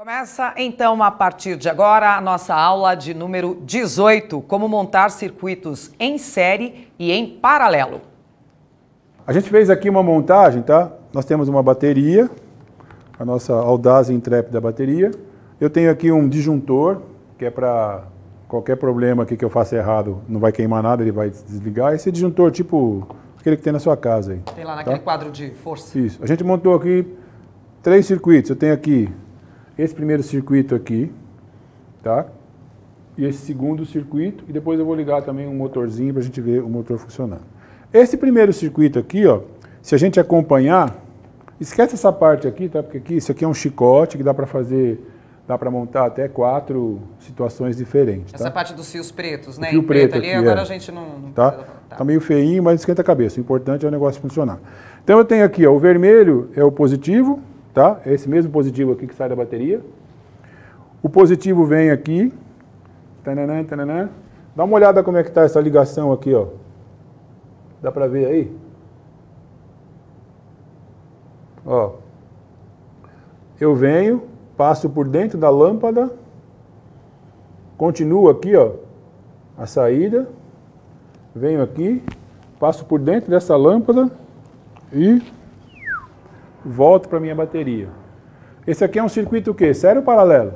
Começa então a partir de agora a nossa aula de número 18, como montar circuitos em série e em paralelo. A gente fez aqui uma montagem, tá? Nós temos uma bateria, a nossa Audaz Intrépida bateria. Eu tenho aqui um disjuntor, que é para qualquer problema aqui que eu faça errado, não vai queimar nada, ele vai desligar. Esse disjuntor tipo aquele que tem na sua casa aí. Tem lá naquele quadro de força. Isso. A gente montou aqui 3 circuitos. Eu tenho aqui esse primeiro circuito aqui, tá? E esse segundo circuito, e depois eu vou ligar também um motorzinho para a gente ver o motor funcionando. Esse primeiro circuito aqui, ó, se a gente acompanhar, esquece essa parte aqui, tá? Porque aqui, isso aqui é um chicote que dá para fazer, dá para montar até 4 situações diferentes. Essa tá? parte dos fios pretos, né? O fio preto ali, aqui, agora a gente não tá? precisa... Tá meio feinho, mas esquenta a cabeça. O importante é o negócio funcionar. Então eu tenho aqui, ó, o vermelho é o positivo, tá? É esse mesmo positivo aqui que sai da bateria. O positivo vem aqui. Tananã, tananã. Dá uma olhada como é que tá essa ligação aqui, ó. Dá para ver aí? Ó. Eu venho, passo por dentro da lâmpada, continuo aqui, ó, a saída, venho aqui, passo por dentro dessa lâmpada e volto para minha bateria. Esse aqui é um circuito o quê? Sério ou paralelo?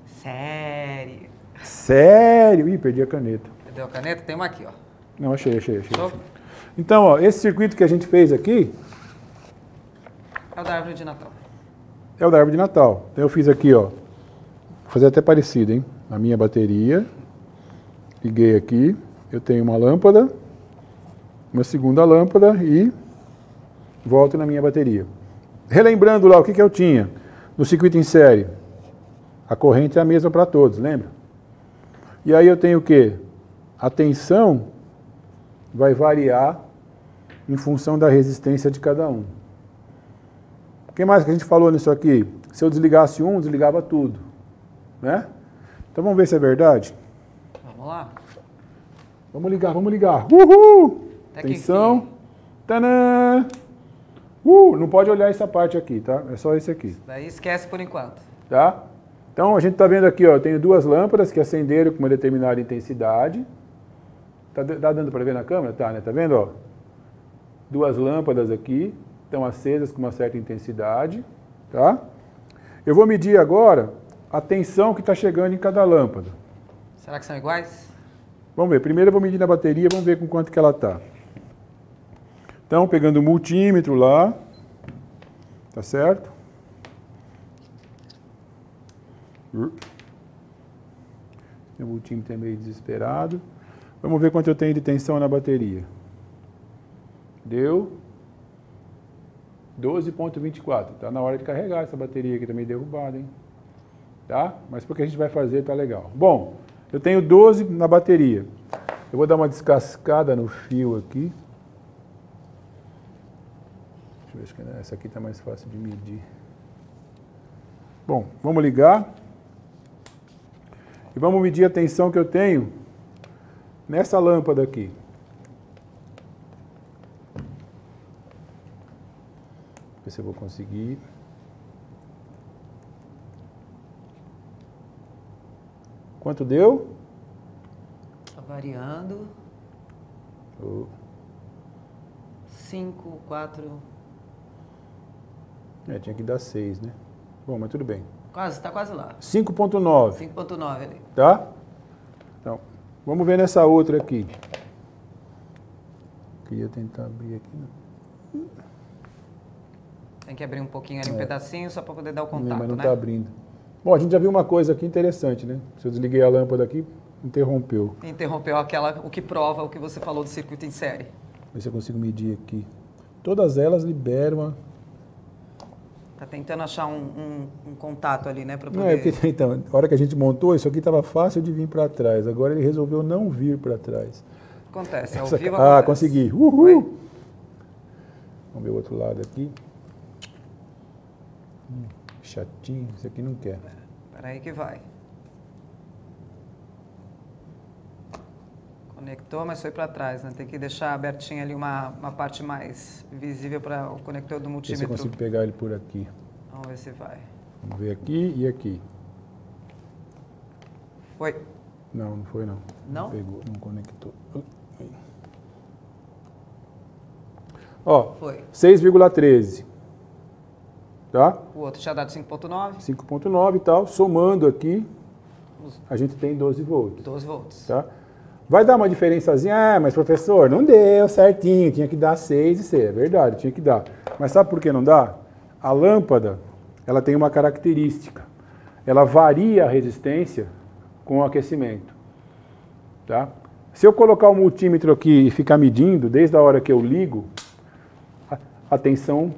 Sério. Sério? Ih, perdi a caneta. Perdeu a caneta? Tem uma aqui, ó. Não, achei. Então, ó, esse circuito que a gente fez aqui é o da árvore de Natal. É o da árvore de Natal. Então eu fiz aqui, ó, vou fazer até parecido, hein? A minha bateria, liguei aqui, eu tenho uma lâmpada, uma segunda lâmpada e volto na minha bateria. Relembrando lá o que eu tinha no circuito em série. A corrente é a mesma para todos, lembra? E aí eu tenho o quê? A tensão vai variar em função da resistência de cada um. O que mais que a gente falou nisso aqui? Se eu desligasse um, desligava tudo, né? Então vamos ver se é verdade? Vamos lá. Vamos ligar. Uhul! Atenção. Tanã! Não pode olhar essa parte aqui, tá? É só esse aqui. Daí esquece por enquanto. Tá? Então a gente tá vendo aqui, ó, eu tenho 2 lâmpadas que acenderam com uma determinada intensidade. Tá dando para ver na câmera? Tá, né? Tá vendo, ó? 2 lâmpadas aqui estão acesas com uma certa intensidade, tá? Eu vou medir agora a tensão que está chegando em cada lâmpada. Será que são iguais? Vamos ver. Primeiro eu vou medir na bateria, vamos ver com quanto que ela está. Então, pegando o multímetro lá, tá certo? O multímetro é meio desesperado. Vamos ver quanto eu tenho de tensão na bateria. Deu 12,24. Tá na hora de carregar essa bateria aqui, tá meio derrubada, hein? Tá? Mas porque a gente vai fazer, tá legal. Bom, eu tenho 12 na bateria. Eu vou dar uma descascada no fio aqui. Deixa eu ver, acho que essa aqui tá mais fácil de medir. Bom, vamos ligar. E vamos medir a tensão que eu tenho nessa lâmpada aqui. Ver se eu vou conseguir. Quanto deu? Tá variando. 5, 4... tinha que dar 6, né? Bom, mas tudo bem. Quase, tá quase lá. 5,9. 5,9 ali. Tá? Então, vamos ver nessa outra aqui. Queria tentar abrir aqui. Não. Tem que abrir um pouquinho ali, um pedacinho, só para poder dar o contato, mas não né? tá abrindo. Bom, a gente já viu uma coisa aqui interessante, né? Se eu desliguei a lâmpada aqui, interrompeu. Interrompeu o que prova o que você falou do circuito em série. Ver se eu consigo medir aqui. Todas elas liberam a... Tá tentando achar um contato ali, né? Pra poder... Não, é porque, então, a hora que a gente montou, isso aqui estava fácil de vir para trás. Agora ele resolveu não vir para trás. Acontece, ao Essa... vivo acontece. Ah, consegui. Uhul! Oi? Vamos ver o outro lado aqui. Chatinho, isso aqui não quer. Peraí que vai. Conectou, mas foi para trás, né? Tem que deixar abertinha ali uma parte mais visível para o conector do Ver se eu multímetro. consigo pegar ele por aqui. Vamos ver se vai. Vamos ver aqui e aqui. Foi. Não, não foi não. Não? Não pegou, não conectou. Ó, Foi. 6,13. Tá? O outro tinha dado 5,9. 5,9 e tal. Somando aqui, a gente tem 12 volts. 12 volts. Tá? Vai dar uma diferençazinha, mas professor, não deu certinho, tinha que dar 6 e 6. É verdade, tinha que dar. Mas sabe por que não dá? A lâmpada, ela tem uma característica. Ela varia a resistência com o aquecimento. Tá? Se eu colocar o multímetro aqui e ficar medindo, desde a hora que eu ligo, a tensão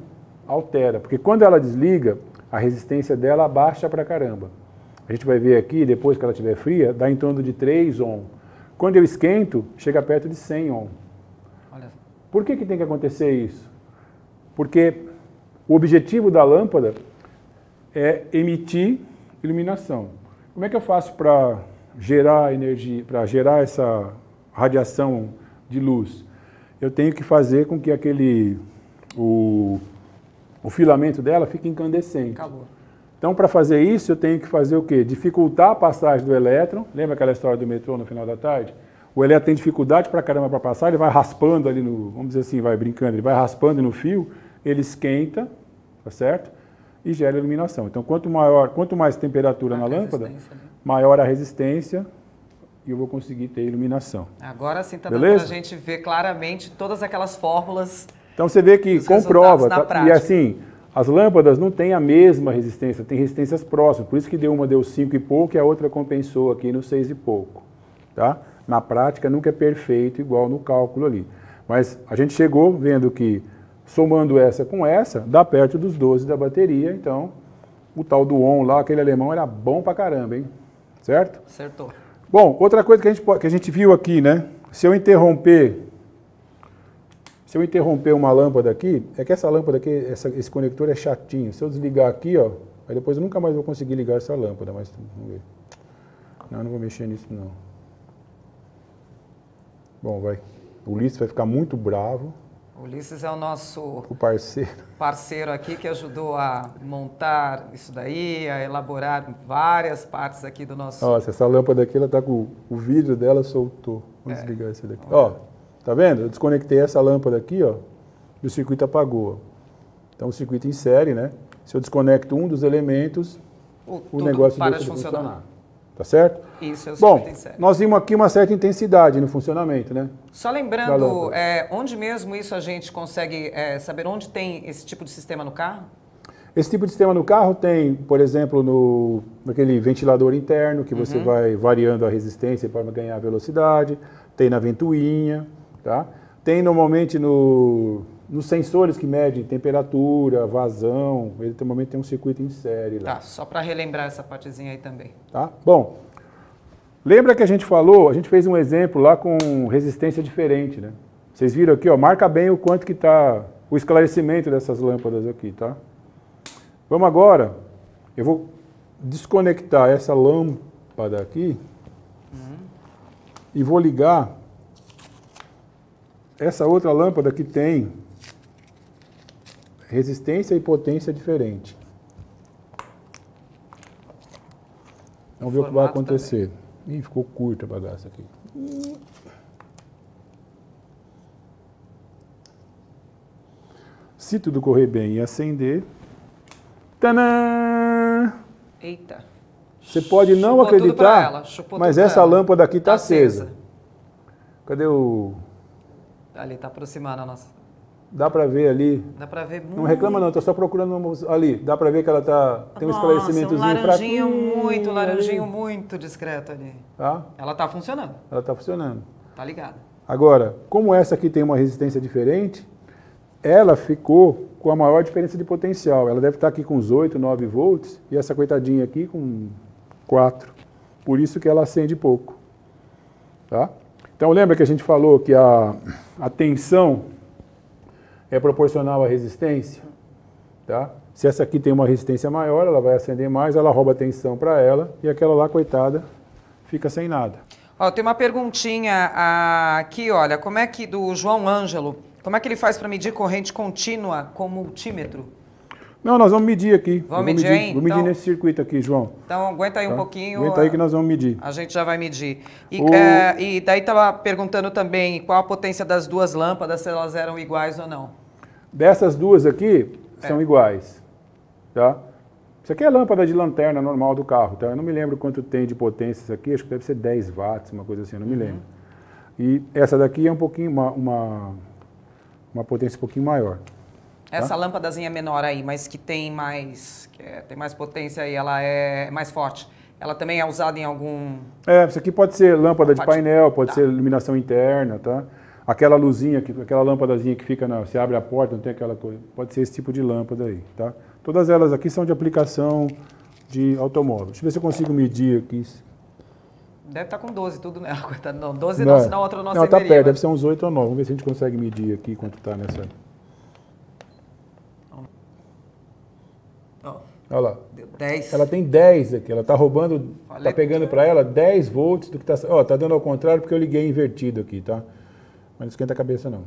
altera. Porque quando ela desliga, a resistência dela abaixa pra caramba. A gente vai ver aqui, depois que ela estiver fria, dá em torno de 3 ohm. Quando eu esquento, chega perto de 100 ohm. Olha. Por que tem que acontecer isso? Porque o objetivo da lâmpada é emitir iluminação. Como é que eu faço para gerar energia, para gerar essa radiação de luz? Eu tenho que fazer com que o filamento dela fique incandescente. Acabou. Então, para fazer isso, eu tenho que fazer o quê? Dificultar a passagem do elétron. Lembra aquela história do metrô no final da tarde? O elétron tem dificuldade para caramba para passar, ele vai raspando ali no, vamos dizer assim, vai brincando, ele vai raspando no fio, ele esquenta, tá certo? E gera iluminação. Então, quanto mais temperatura na lâmpada, maior a resistência e eu vou conseguir ter iluminação. Agora sim está dando para a gente ver claramente todas aquelas fórmulas. Então, você vê que comprova, tá? E assim, as lâmpadas não têm a mesma resistência, tem resistências próximas, por isso que uma deu 5 e pouco e a outra compensou aqui no 6 e pouco, tá? Na prática nunca é perfeito igual no cálculo ali. Mas a gente chegou vendo que somando essa com essa, dá perto dos 12 da bateria, então o tal do ON lá, aquele alemão, era bom pra caramba, hein? Certo? Acertou. Bom, outra coisa que a gente viu aqui, né? Se eu interromper uma lâmpada aqui, é que essa lâmpada aqui, esse conector é chatinho. Se eu desligar aqui, ó, aí depois eu nunca mais vou conseguir ligar essa lâmpada, mas vamos ver. Não vou mexer nisso não. Bom, vai. O Ulisses vai ficar muito bravo. O Ulisses é o nosso parceiro aqui que ajudou a montar isso daí, a elaborar várias partes aqui do nosso... Nossa, essa lâmpada aqui, ela tá com o vidro dela soltou. Vamos desligar esse daqui. Ó, tá vendo? Eu desconectei essa lâmpada aqui, ó, e o circuito apagou. Então o circuito em série, né? Se eu desconecto um dos elementos, o negócio para deixa de funcionar. Tá certo? Isso, é o circuito em série. Nós vimos aqui uma certa intensidade no funcionamento, né? Só lembrando, onde mesmo isso a gente consegue saber onde tem esse tipo de sistema no carro? Esse tipo de sistema no carro tem, por exemplo, naquele ventilador interno, que você vai variando a resistência para ganhar velocidade. Tem na ventoinha, tá? Tem normalmente nos sensores que medem temperatura, vazão. Ele normalmente tem um circuito em série lá. Tá, só para relembrar essa partezinha aí também. Tá? Bom, lembra que a gente fez um exemplo lá com resistência diferente, né? Vocês viram aqui, ó, marca bem o quanto que está o esclarecimento dessas lâmpadas aqui, tá? Vamos agora, eu vou desconectar essa lâmpada aqui e vou ligar essa outra lâmpada que tem resistência e potência diferente. Vamos ver o que vai acontecer. Ih, ficou curta a bagaça aqui. Se tudo correr bem e acender... Tadã! Eita! Você pode não acreditar, mas essa lâmpada aqui está acesa. Cadê o... Ali, está aproximando a nossa... Dá para ver ali. Dá para ver muito. Não reclama não, estou só procurando ali. Dá para ver que ela tem um esclarecimentozinho fraquinho. Um laranjinho muito discreto ali. Tá? Ela está funcionando. Ela está funcionando. Tá ligada. Agora, como essa aqui tem uma resistência diferente, ela ficou com a maior diferença de potencial. Ela deve estar aqui com uns 8, 9 volts e essa coitadinha aqui com 4. Por isso que ela acende pouco. Tá? Então lembra que a gente falou que a tensão é proporcional à resistência, tá? Se essa aqui tem uma resistência maior, ela vai acender mais, ela rouba a tensão para ela e aquela lá, coitada, fica sem nada. Ó, tem uma perguntinha aqui, olha, como é que do João Ângelo, como é que ele faz para medir corrente contínua com multímetro? Não, nós vamos medir aqui. Vamos medir aí? Vou medir então, nesse circuito aqui, João. Então aguenta aí tá? um pouquinho. Aguenta aí que nós vamos medir. A gente já vai medir. E daí estava perguntando também qual a potência das duas lâmpadas, se elas eram iguais ou não. Dessas duas aqui, são iguais. Tá? Isso aqui é a lâmpada de lanterna normal do carro. Tá? Eu não me lembro quanto tem de potência isso aqui, acho que deve ser 10 watts, uma coisa assim, eu não me lembro. E essa daqui é um pouquinho, uma potência um pouquinho maior. Essa lâmpadazinha menor aí, mas que tem mais potência e ela é mais forte. Ela também é usada em algum... Isso aqui pode ser lâmpada de painel, pode ser iluminação interna, tá? Aquela luzinha, aquela lâmpadazinha que fica você abre a porta, não tem aquela coisa. Pode ser esse tipo de lâmpada aí, tá? Todas elas aqui são de aplicação de automóvel. Deixa eu ver se eu consigo medir aqui. Deve estar com 12 tudo nela, coitado. Não, 12 não, senão a outra não acenderia. Não, tá perto, deve ser uns 8 ou 9. Vamos ver se a gente consegue medir aqui quanto tá nessa... Olha lá. Deu 10. Ela tem 10 aqui, ela tá roubando, tá pegando para ela 10 volts do que tá... Ó, tá dando ao contrário porque eu liguei invertido aqui, tá? Mas não esquenta a cabeça não.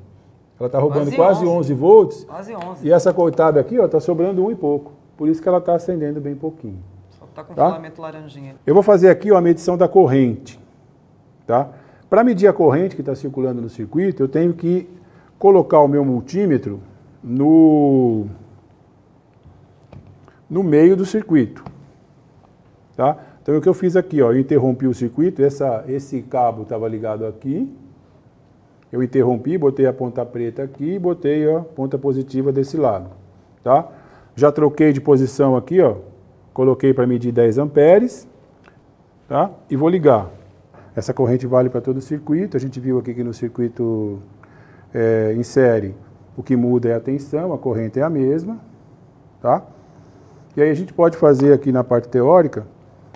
Ela tá roubando quase 11 volts. Quase 11. E essa coitada aqui, ó, tá sobrando 1 e pouco. Por isso que ela tá acendendo bem pouquinho. Só tá com filamento laranjinha. Eu vou fazer aqui ó, a medição da corrente, tá? Para medir a corrente que está circulando no circuito, eu tenho que colocar o meu multímetro no meio do circuito, tá? Então o que eu fiz aqui, ó, eu interrompi o circuito, esse cabo estava ligado aqui, eu interrompi, botei a ponta preta aqui e botei a ponta positiva desse lado, tá? Já troquei de posição aqui, ó, coloquei para medir 10 amperes, tá? E vou ligar. Essa corrente vale para todo o circuito, a gente viu aqui que no circuito em série o que muda é a tensão, a corrente é a mesma, tá? E aí a gente pode fazer aqui na parte teórica,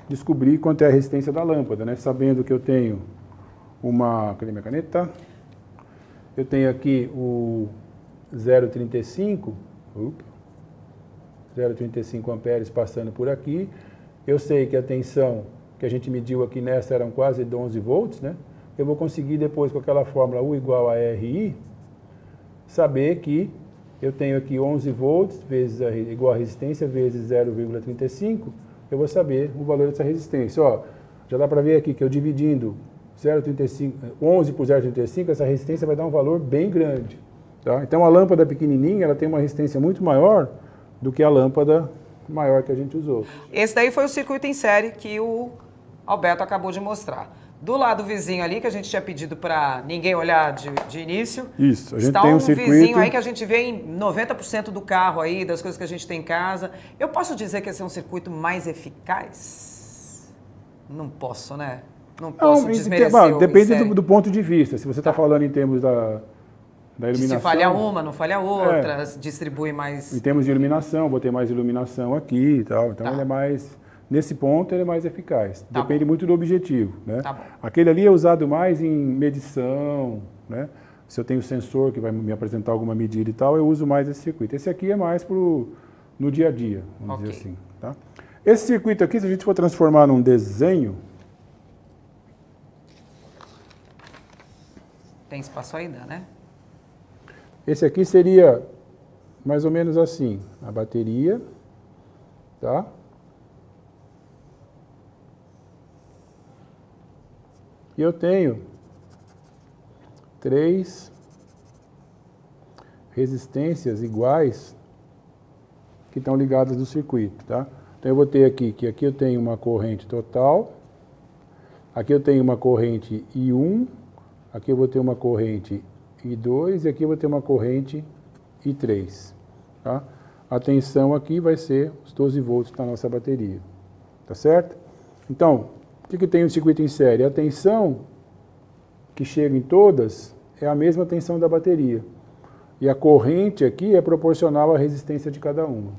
descobrir quanto é a resistência da lâmpada, né? Sabendo que eu tenho cadê minha caneta? Eu tenho aqui o 0,35, 0,35 amperes passando por aqui. Eu sei que a tensão que a gente mediu aqui nessa eram quase 11 volts, né? Eu vou conseguir depois com aquela fórmula U igual a RI, saber que eu tenho aqui 11 volts vezes igual a resistência vezes 0,35, eu vou saber o valor dessa resistência. Ó, já dá para ver aqui que eu dividindo 11 por 0,35, essa resistência vai dar um valor bem grande. Tá? Então a lâmpada pequenininha ela tem uma resistência muito maior do que a lâmpada maior que a gente usou. Esse daí foi o circuito em série que o Alberto acabou de mostrar. Do lado vizinho ali, que a gente tinha pedido para ninguém olhar de início. Isso, a gente está tem um circuito... vizinho aí que a gente vê em 90% do carro aí, das coisas que a gente tem em casa. Eu posso dizer que esse é um circuito mais eficaz? Não posso, né? Não posso desmerecer. Depende do ponto de vista. Se você está falando em termos da iluminação... Se falha uma, não falha outra, distribui mais... Em termos de iluminação, vou ter mais iluminação aqui e tal. Então ele é mais... Nesse ponto ele é mais eficaz. Depende muito do objetivo, né? Tá bom. Aquele ali é usado mais em medição, né? Se eu tenho sensor que vai me apresentar alguma medida e tal, eu uso mais esse circuito. Esse aqui é mais no dia a dia, vamos dizer assim, tá? Esse circuito aqui, se a gente for transformar num desenho... Tem espaço ainda, né? Esse aqui seria mais ou menos assim, a bateria, tá? E eu tenho 3 resistências iguais que estão ligadas no circuito, tá? Então eu vou ter aqui, que aqui eu tenho uma corrente total, aqui eu tenho uma corrente I1, aqui eu vou ter uma corrente I2 e aqui eu vou ter uma corrente I3, tá? A tensão aqui vai ser os 12 volts da nossa bateria, tá certo? Então, o que tem o circuito em série? A tensão que chega em todas é a mesma tensão da bateria. E a corrente aqui é proporcional à resistência de cada uma.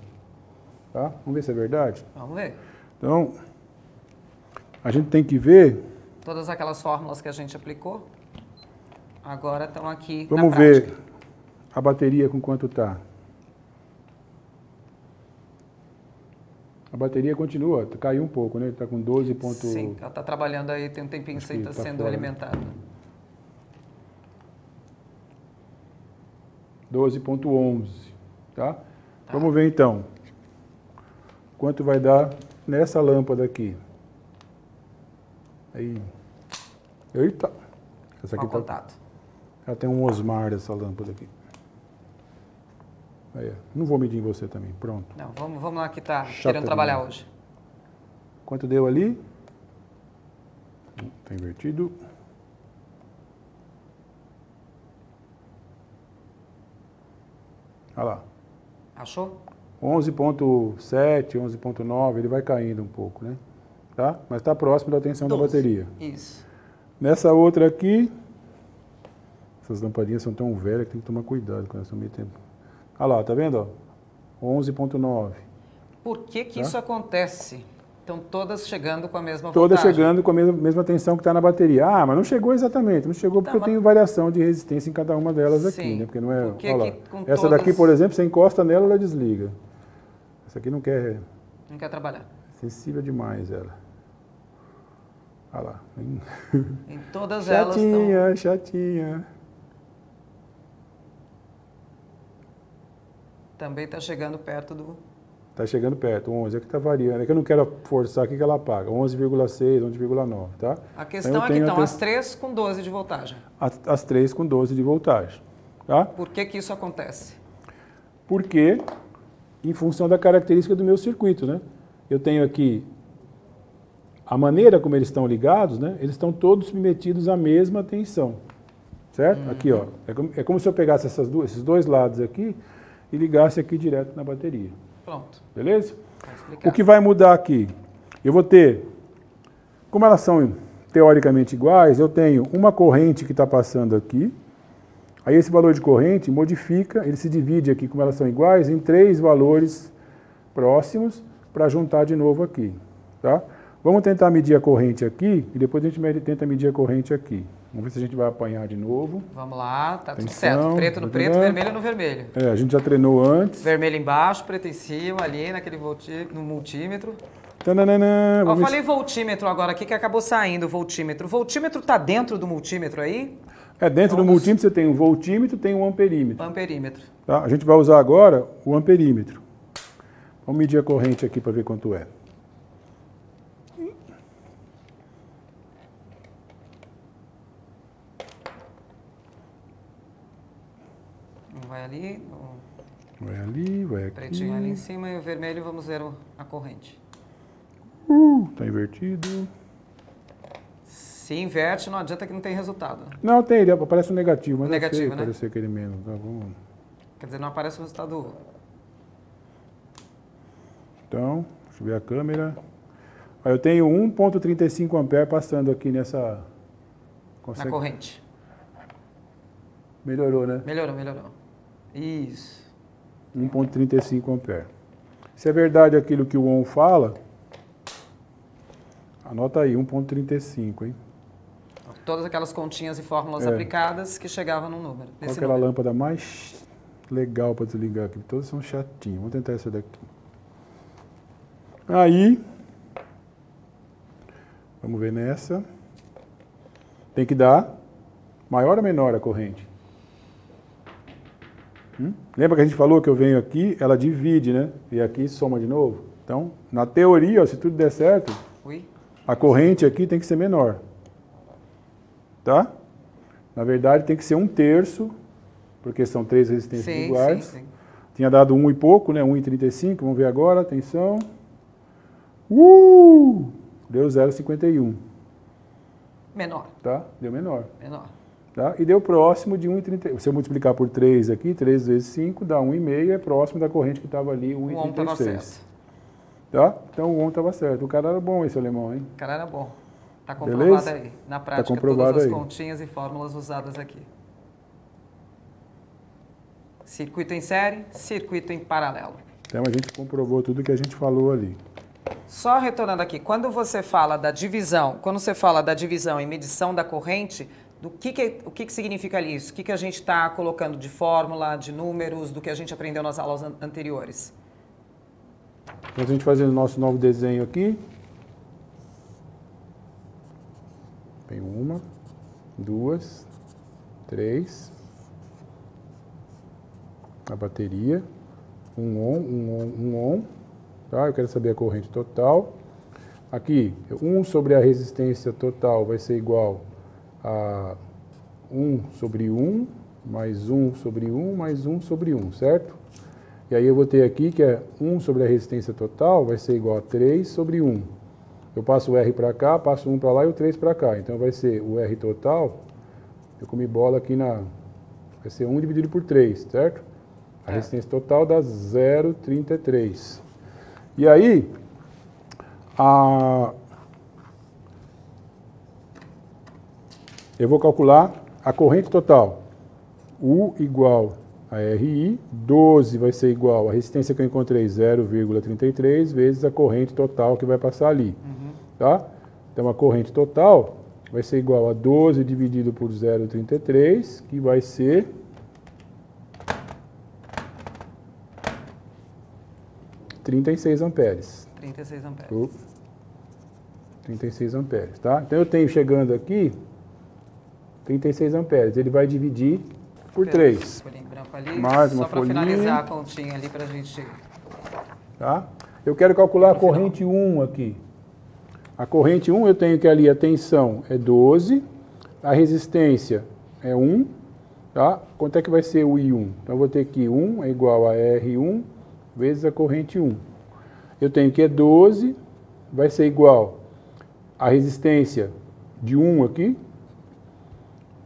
Tá? Vamos ver se é verdade? Vamos ver. Então, a gente tem que ver... Todas aquelas fórmulas que a gente aplicou, agora estão aqui Vamos na prática. ver a bateria com quanto está. A bateria continua, caiu um pouco, né? Está com 12 ponto... Sim, ela está trabalhando aí, tem um tempinho sem estar sendo fora, alimentada. 12,11, tá? Vamos ver então. quanto vai dar nessa lâmpada aqui. Aí. Eita! Essa aqui Qual contato? Ela tem um Osmar, essa lâmpada aqui. Aí, não vou medir em você também, pronto. Não, vamos lá que tá querendo trabalhar hoje. Quanto deu ali? Tá invertido. Olha lá. Achou? 11.7, 11.9, ele vai caindo um pouco, né? Tá? Mas está próximo da tensão da bateria. Isso. Nessa outra aqui, essas lampadinhas são tão velhas que tem que tomar cuidado com essa meio tempo. Olha lá, tá vendo? 11.9. Por que que isso acontece? Estão todas chegando com a mesma Todas voltagem. chegando com a mesma tensão que está na bateria. Ah, mas não chegou exatamente. Não chegou porque eu tenho variação de resistência em cada uma delas aqui, né? Porque não é. Porque Olha lá. que Essa daqui, por exemplo, você encosta nela, ela desliga. Essa aqui não quer. Não quer trabalhar. Sensível demais ela. Olha lá. Em todas elas estão... Chatinha, chatinha. Também está chegando perto do... Está chegando perto, 11. É que está variando. É que eu não quero forçar aqui que ela apaga. 11,6, 11,9, tá? A questão é que estão as três com 12 de voltagem. As três com 12 de voltagem, tá? Por que que isso acontece? Porque, em função da característica do meu circuito, né? Eu tenho aqui a maneira como eles estão ligados, né? Eles estão todos submetidos à mesma tensão, certo? Aqui, ó. É como se eu pegasse esses dois lados aqui e ligasse aqui direto na bateria. Pronto. Beleza? O que vai mudar aqui? Eu vou ter, como elas são teoricamente iguais, eu tenho uma corrente que está passando aqui. Aí esse valor de corrente modifica, ele se divide aqui, como elas são iguais, em 3 valores próximos para juntar de novo aqui. Tá? Vamos tentar medir a corrente aqui e depois a gente tenta medir a corrente aqui. Vamos ver se a gente vai apanhar de novo. Vamos lá, tá tudo Atenção, certo. Preto no preto, vermelho no vermelho. É, a gente já treinou antes. Vermelho embaixo, preto em cima, ali naquele no multímetro. Tananana, Eu falei voltímetro agora aqui que acabou saindo o voltímetro. O voltímetro está dentro do multímetro aí? É, dentro do multímetro você tem um voltímetro e tem um amperímetro. Amperímetro. Tá? A gente vai usar agora o amperímetro. Vamos medir a corrente aqui para ver quanto é. Vai ali, vai ali, vai aqui. Pretinho ali em cima e o vermelho vamos ver a corrente. Tá invertido. Se inverte, não adianta que não tem resultado. Não, tem, ele aparece um negativo, mas negativo, não sei, né? aparecer aquele menos. Tá, vamos. Quer dizer, não aparece o resultado. Então, deixa eu ver a câmera. Eu tenho 1,35 ampere passando aqui nessa... Na corrente. Melhorou, né? Melhorou, melhorou. Isso. 1,35 ampere. Se é verdade aquilo que o ON fala, anota aí, 1,35, hein? Todas aquelas continhas e fórmulas aplicadas que chegavam no número. Qual é aquela lâmpada mais legal para desligar aqui? Todas são chatinhas. Vamos tentar essa daqui. Aí, vamos ver nessa. Tem que dar maior ou menor a corrente? Lembra que a gente falou que eu venho aqui, ela divide, né? E aqui soma de novo. Então, na teoria, ó, se tudo der certo, a corrente aqui tem que ser menor. Tá? Na verdade, tem que ser 1/3, porque são 3 resistências iguais. Sim. Tinha dado 1 e pouco, né? 1,35. Vamos ver agora, atenção. Deu 0,51. Menor. Tá? Deu menor. Menor. Tá? E deu próximo de 1,30. Se eu multiplicar por 3 aqui, 3 vezes 5 dá 1,5, é próximo da corrente que estava ali, 1,36. Tá? Então o ON estava certo. O cara era bom esse alemão, hein? O cara era bom. Está comprovado aí, na prática, tá comprovado todas as aí. continhas e fórmulas usadas aqui. Circuito em série, circuito em paralelo. Então a gente comprovou tudo que a gente falou ali. Só retornando aqui, quando você fala da divisão, e medição da corrente, o que significa isso? O que a gente está colocando de fórmula, de números, do que a gente aprendeu nas aulas anteriores? Então a gente fazendo o nosso novo desenho aqui. Tem 1, 2, 3. A bateria. Um on. tá? Eu quero saber a corrente total. Aqui, 1 sobre a resistência total vai ser igual a 1 sobre 1, mais 1 sobre 1, mais 1 sobre 1, certo? E aí eu vou ter aqui que é 1 sobre a resistência total vai ser igual a 3 sobre 1. Eu passo o R para cá, passo 1 para lá e o 3 para cá. Então vai ser o R total, eu comi bola aqui vai ser 1 dividido por 3, certo? A resistência total dá 0,33. E aí, eu vou calcular a corrente total. U igual a RI, 12 vai ser igual a resistência que eu encontrei, 0,33, vezes a corrente total que vai passar ali. Tá? Então a corrente total vai ser igual a 12 dividido por 0,33, que vai ser 36 amperes. 36 amperes. 36 amperes, tá? Então eu tenho chegando aqui 36 amperes. Ele vai dividir por 3. Mais uma folhinha. Só para finalizar a continha ali para a gente... Tá? Eu quero calcular a corrente 1 aqui. A corrente 1 eu tenho que ali a tensão é 12, a resistência é 1, tá? Quanto é que vai ser o I1? Então eu vou ter que 1 é igual a R1 vezes a corrente 1. Eu tenho que 12, vai ser igual a resistência de 1 aqui,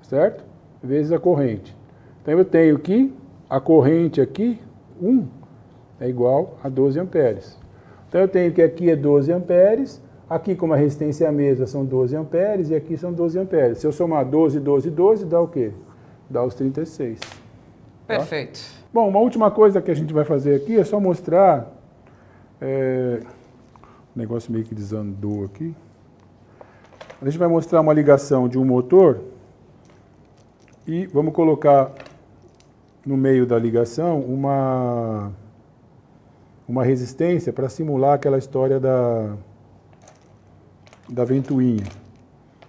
certo? Vezes a corrente. Então eu tenho que a corrente aqui, 1, é igual a 12 amperes. Então eu tenho que aqui é 12 amperes, aqui como a resistência é a mesma são 12 amperes e aqui são 12 amperes. Se eu somar 12, 12, 12, dá o quê? Dá os 36. Perfeito. Tá? Bom, uma última coisa que a gente vai fazer aqui é só mostrar... o negócio meio que desandou aqui. A gente vai mostrar uma ligação de um motor e vamos colocar no meio da ligação uma resistência para simular aquela história da ventoinha,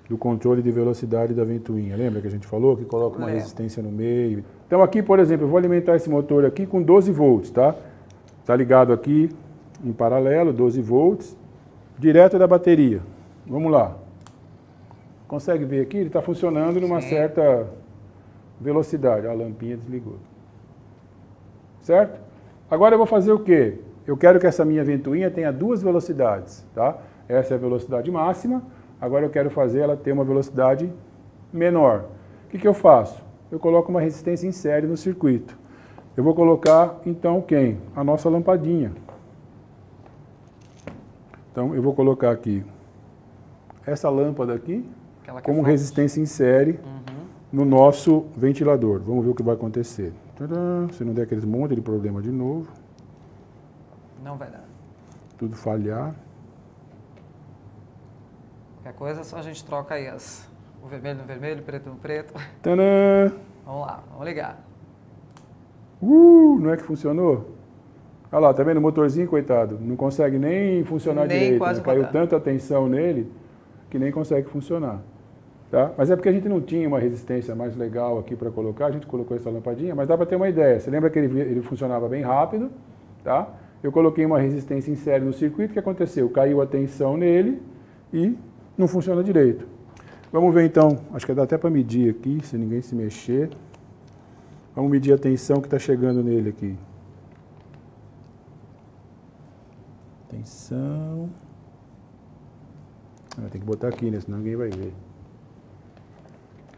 do controle de velocidade da ventoinha. Lembra que a gente falou que coloca uma resistência no meio? Então aqui, por exemplo, eu vou alimentar esse motor aqui com 12 volts, tá? Tá ligado aqui em paralelo, 12 volts, direto da bateria. Vamos lá. Consegue ver aqui? Ele está funcionando numa certa velocidade. A lampinha desligou. Certo? Agora eu vou fazer o quê? Eu quero que essa minha ventoinha tenha duas velocidades, tá? Essa é a velocidade máxima. Agora eu quero fazer ela ter uma velocidade menor. O que eu faço? Eu coloco uma resistência em série no circuito. Eu vou colocar, então, quem? A nossa lampadinha. Então, eu vou colocar aqui essa lâmpada aqui como resistência em série no nosso ventilador. Vamos ver o que vai acontecer. Tadã! Se não der aqueles monte de problema de novo. Não vai dar. Tudo falhar. Qualquer coisa, só a gente troca aí o vermelho no vermelho, o preto no preto. Tadã! Vamos lá, vamos ligar. Não é que funcionou? Olha lá, tá vendo o motorzinho, coitado? Não consegue nem funcionar direito. Né? Caiu tanta tensão nele que nem consegue funcionar. Tá? Mas é porque a gente não tinha uma resistência mais legal aqui para colocar, a gente colocou essa lampadinha, mas dá para ter uma ideia. Você lembra que ele funcionava bem rápido, tá? Eu coloquei uma resistência em série no circuito, o que aconteceu? Caiu a tensão nele e não funciona direito. Vamos ver então, acho que dá até para medir aqui, se ninguém se mexer. Vamos medir a tensão que está chegando nele aqui. Tensão. Tem que botar aqui, né? Senão ninguém vai ver.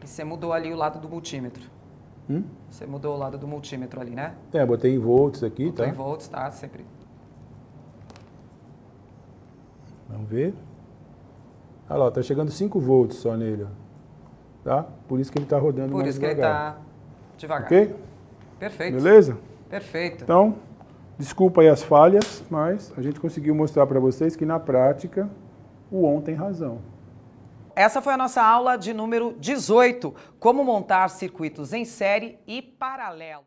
E você mudou ali o lado do multímetro. Você mudou o lado do multímetro ali, né? Botei em volts aqui, botou tá? Em volts, tá? Sempre. Vamos ver. Olha lá, tá chegando 5 volts só nele, ó. Tá? Por isso que ele tá rodando mais devagar. Por isso que ele tá devagar. Ok? Perfeito. Beleza? Perfeito. Então, desculpa aí as falhas, mas a gente conseguiu mostrar para vocês que na prática o ON tem razão. Essa foi a nossa aula de número 18, como montar circuitos em série e paralelo.